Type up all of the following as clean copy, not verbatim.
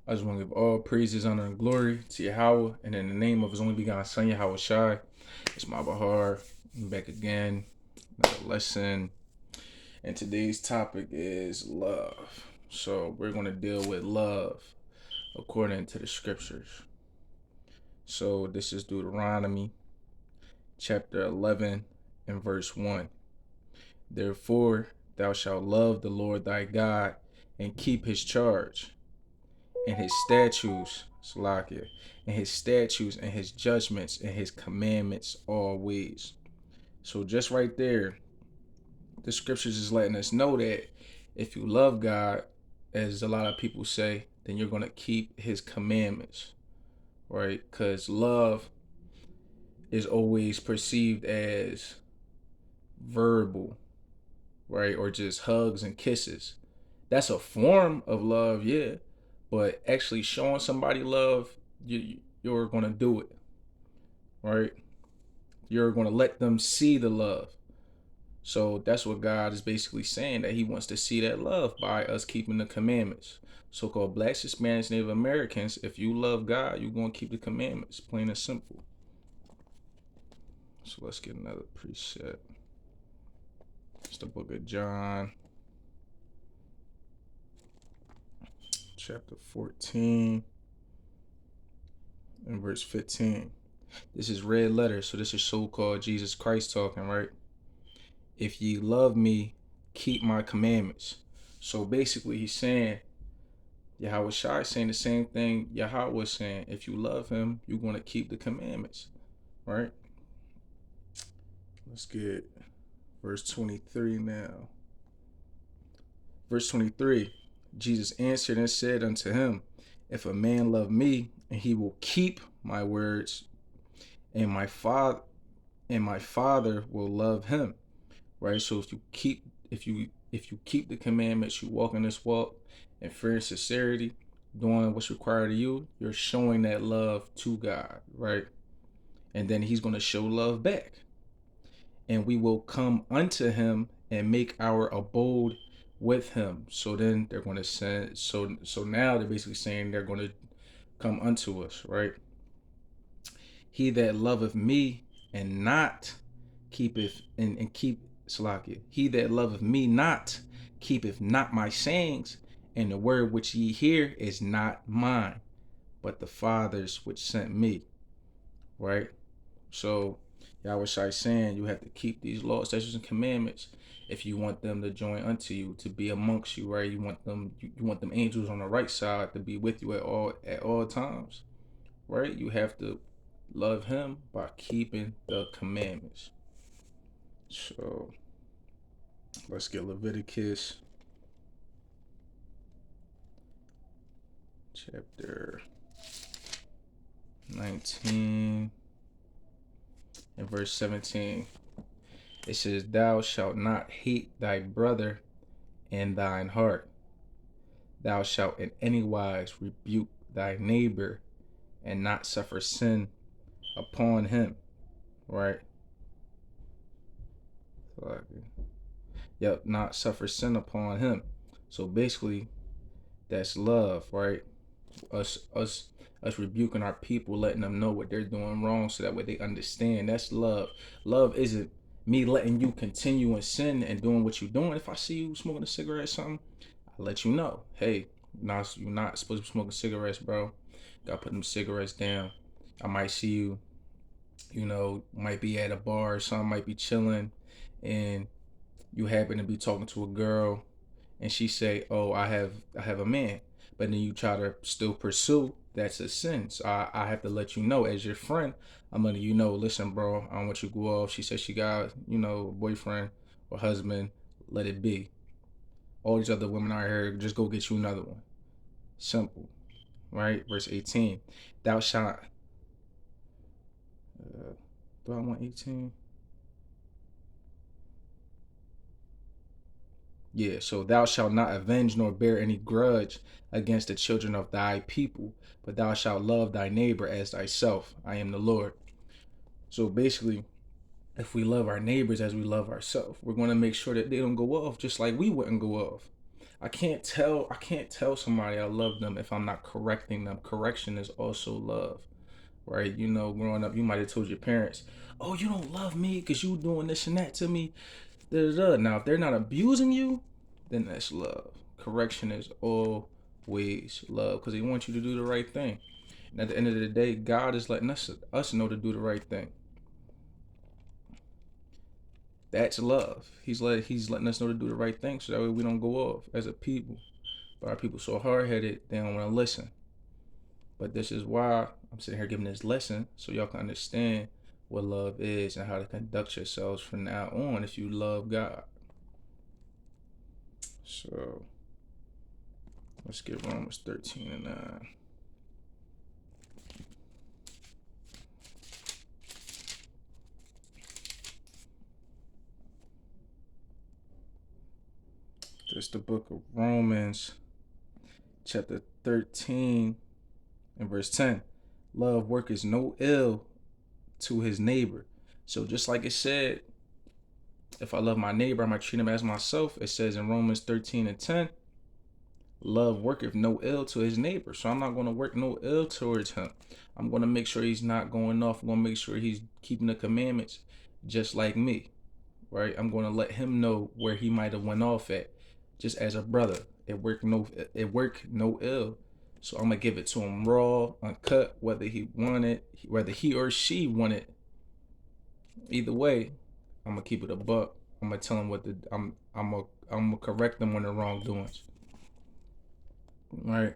I just want to give all praises, honor, and glory to Yahweh, and in the name of His only begotten Son, Yahweh Shai. It's my Bahar. I'm back again, another lesson, and today's topic is love. So we're going to deal with love according to the scriptures. So this is Deuteronomy chapter 11 and verse 1. Therefore, thou shalt love the Lord thy God and keep his charge and his statutes, Salakia, and his statutes and his judgments and his commandments always. So just right there, the scriptures is letting us know that if you love God, as a lot of people say, then you're gonna keep his commandments, right? Because love is always perceived as verbal, right? Or just hugs and kisses. That's a form of love, yeah. But actually showing somebody love, you're gonna do it, right? You're gonna let them see the love. So that's what God is basically saying, that He wants to see that love by us keeping the commandments. So-called Blacks, Hispanics, Native Americans, if you love God, you're gonna keep the commandments, plain and simple. So let's get another preset. It's the book of John, chapter 14 and verse 15. This is red letter, so this is so-called Jesus Christ talking, right? If ye love me, keep my commandments. So basically he's saying, Yahweh Shai saying the same thing Yahweh was saying. If you love him, you're going to keep the commandments, right? Let's get verse 23 now. Verse 23, Jesus answered and said unto him, if a man love me, and he will keep my words, and my father will love him, right? So if you keep the commandments, you walk in this walk in fear and sincerity, doing what's required of you, you're showing that love to God, right? And then he's going to show love back, and we will come unto him and make our abode with him. So then they're going to send, so now they're basically saying they're going to come unto us, right? He that loveth me and not keepeth and keep Salakia. He that loveth me not keepeth not my sayings, and the word which ye hear is not mine, but the Father's which sent me. Right? So Yahweh Shai saying you have to keep these laws, statutes, and commandments if you want them to join unto you, to be amongst you, right? You want them angels on the right side to be with you at all times. Right? You have to love him by keeping the commandments. So let's get Leviticus chapter 19 and verse 17. It says, thou shalt not hate thy brother in thine heart. Thou shalt in any wise rebuke thy neighbor and not suffer sin upon him. Right? Yep, not suffer sin upon him. So basically, that's love, right? Us rebuking our people, letting them know what they're doing wrong, so that way they understand. That's love. Love isn't me letting you continue in sin and doing what you're doing. If I see you smoking a cigarette or something, I let you know, hey, you're not supposed to be smoking cigarettes, bro. Gotta put them cigarettes down. I might see you, might be at a bar or something, might be chilling, and you happen to be talking to a girl, and she say, oh, I have a man, but then you try to still pursue, that's a sin. So I have to let you know, as your friend, I'm letting you know, listen, bro, I don't want you to go off. She said she got, a boyfriend or husband, let it be. All these other women out here, just go get you another one. Simple, right? Verse 18, thou shalt, do I want 18? Yeah, so thou shalt not avenge nor bear any grudge against the children of thy people, but thou shalt love thy neighbor as thyself. I am the Lord. So basically, if we love our neighbors as we love ourselves, we're going to make sure that they don't go off just like we wouldn't go off. I can't tell somebody I love them if I'm not correcting them. Correction is also love, right? You know, growing up, you might have told your parents, "Oh, you don't love me because you doing this and that to me." Da, da, da. Now, if they're not abusing you, then that's love. Correction is always love because they want you to do the right thing. And at the end of the day, God is letting us know to do the right thing. That's love. He's letting us know to do the right thing so that way we don't go off as a people. But our people so hard headed they don't want to listen. But this is why I'm sitting here giving this lesson so y'all can understand what love is and how to conduct yourselves from now on if you love God. So let's get Romans 13 and 9. This is the book of Romans, chapter 13 and verse 10. Love worketh no ill to his neighbor. So just like it said, if I love my neighbor, I might treat him as myself. It says in Romans 13 and 10, love worketh no ill to his neighbor. So I'm not going to work no ill towards him. I'm going to make sure he's not going off. I'm going to make sure he's keeping the commandments just like me, right? I'm going to let him know where he might have went off at, just as a brother. It worked no ill. So I'm gonna give it to him raw, uncut, whether he or she wanted. Either way, I'm gonna keep it a buck. I'm gonna tell him I'm gonna correct them on their wrongdoings. Right.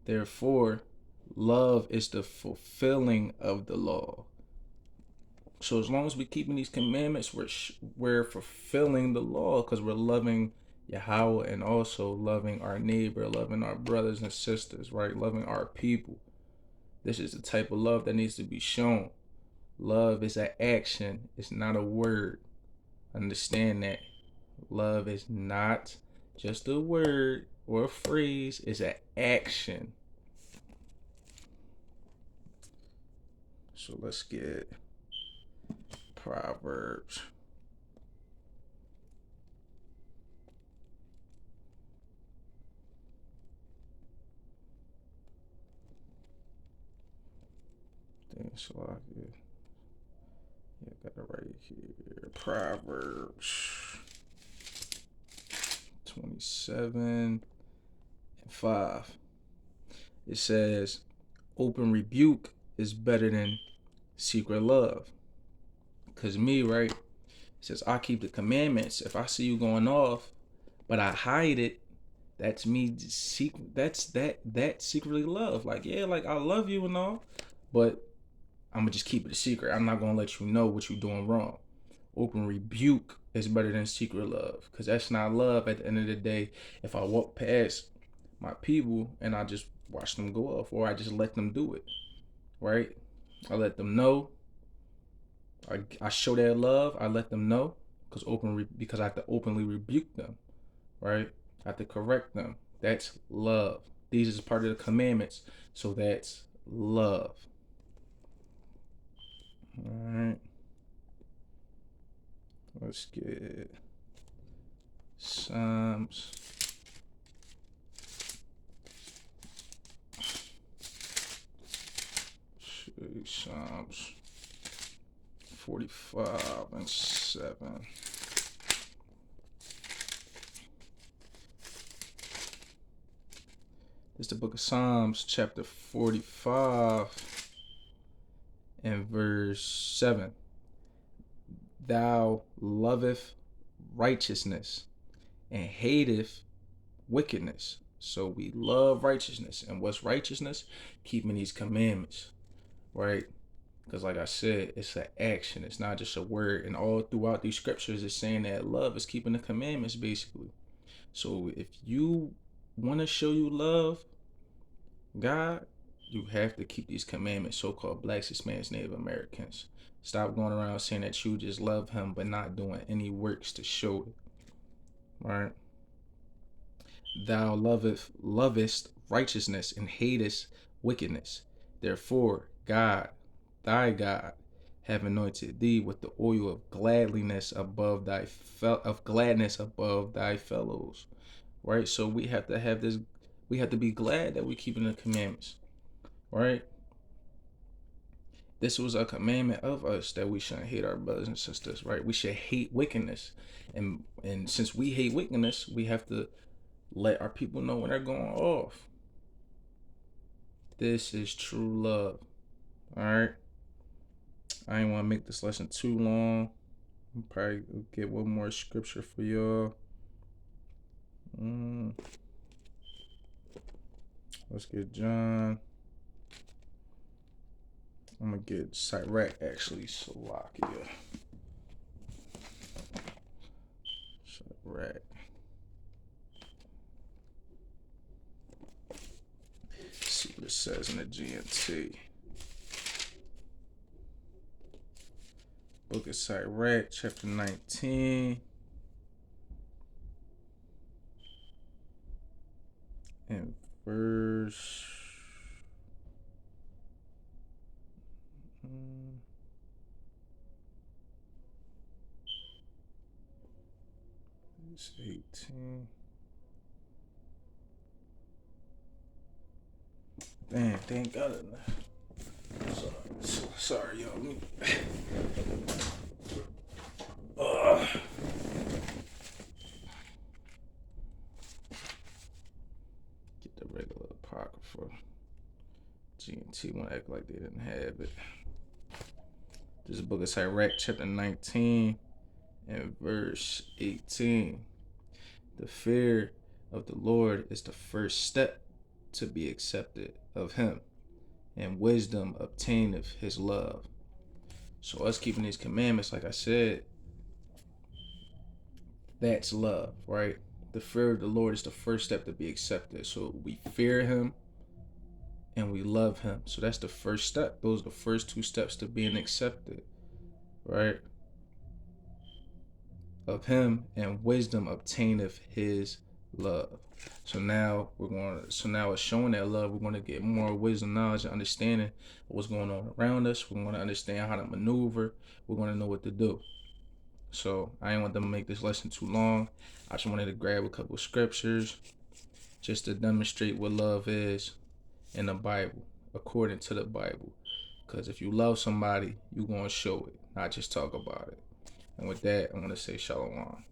Therefore, love is the fulfilling of the law. So as long as we keeping these commandments, we're fulfilling the law because we're loving Yahweh and also loving our neighbor, loving our brothers and sisters, right? Loving our people. This is the type of love that needs to be shown. Love is an action. It's not a word. Understand that. Love is not just a word or a phrase. It's an action. So let's get Proverbs. So I got it right here. Proverbs 27 and 5. It says, open rebuke is better than secret love. Because me, right? It says, I keep the commandments. If I see you going off, but I hide it, that's me. That secretly love. Like, yeah, like I love you and all, but I'm gonna just keep it a secret. I'm not gonna let you know what you're doing wrong. Open rebuke is better than secret love, because that's not love. At the end of the day, if I walk past my people and I just watch them go off, or I just let them do it, right? I let them know. I show that love. I let them know because I have to openly rebuke them, right? I have to correct them. That's love. These is part of the commandments, so that's love. All right. Let's get Psalms. Psalms 45 and 7. This is the book of Psalms, chapter 45 and verse 7. Thou loveth righteousness and hateth wickedness. So we love righteousness. And what's righteousness? Keeping these commandments, right? Because like I said, it's an action. It's not just a word. And all throughout these scriptures, it's saying that love is keeping the commandments, basically. So if you want to show you love God, you have to keep these commandments, so-called blacks, Hispanics, Native Americans. Stop going around saying that you just love him but not doing any works to show it. Right? Thou lovest righteousness and hatest wickedness. Therefore, God, thy God, have anointed thee with the oil of gladness above thy fellows. Right? So we have to have this. We have to be glad that we're keeping the commandments. Right? This was a commandment of us that we shouldn't hate our brothers and sisters. Right? We should hate wickedness, and since we hate wickedness, we have to let our people know when they're going off. This is true love. All right. I ain't want to make this lesson too long. I'll probably get one more scripture for y'all. Let's get John. I'm gonna get Sirach actually. Salakia. Sirach. See what it says in the GNT. Book of Sirach, chapter 19. And verse 18. Damn, thank God. Sorry, y'all. Get the regular Apocrypha. GNT want to act like they didn't have it. This is the book of Sirach, chapter 19 and verse 18. The fear of the Lord is the first step to be accepted of him, and wisdom obtaineth his love. So us keeping these commandments, like I said, that's love, right? The fear of the Lord is the first step to be accepted. So we fear him and we love him. So that's the first step. Those are the first two steps to being accepted, right? Of him, and wisdom obtaineth his love. So now it's showing that love. We're going to get more wisdom, knowledge, and understanding of what's going on around us. We're going to understand how to maneuver. We're going to know what to do. So I didn't want them to make this lesson too long. I just wanted to grab a couple of scriptures just to demonstrate what love is in the Bible, according to the Bible. Because if you love somebody, you're going to show it, not just talk about it. And with that, I'm going to say shalom.